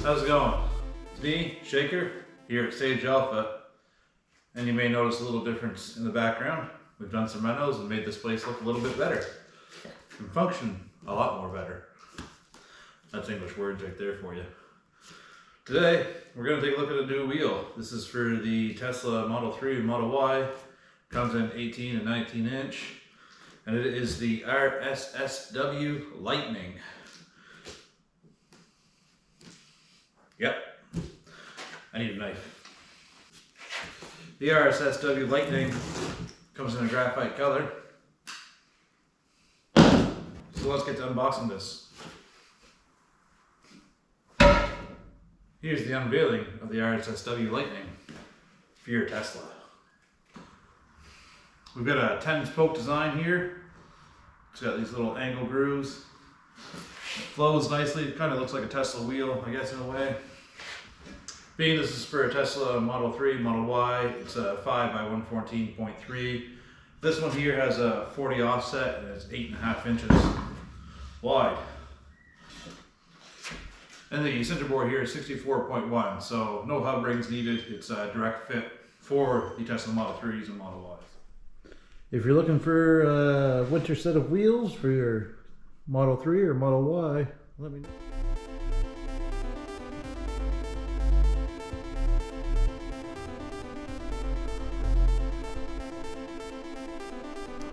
how's it going? It's me, Shaker, here at Sage Alpha, and you may notice a little difference in the background. We've done some renos and made this place look a little bit better and function a lot more better. That's English words right there for you. Today, we're going to take a look at a new wheel. This is for the Tesla Model 3 and Model Y. Comes in 18 and 19 inch, and it is the RSSW Lightning. Yep, I need a knife. The RSSW Lightning comes in a graphite color. So let's get to unboxing this. Here's the unveiling of the RSSW Lightning for your Tesla. We've got a 10-spoke design here. It's got these little angle grooves. It flows nicely. It kind of looks like a Tesla wheel, I guess, in a way. Being this is for a Tesla Model 3, Model Y, it's a 5 by 114.3. This one here has a 40 offset and it's 8.5 inches wide. And the center board here is 64.1, so no hub rings needed. It's a direct fit for the Tesla Model 3s and Model Ys. If you're looking for a winter set of wheels for your Model 3 or Model Y, let me know.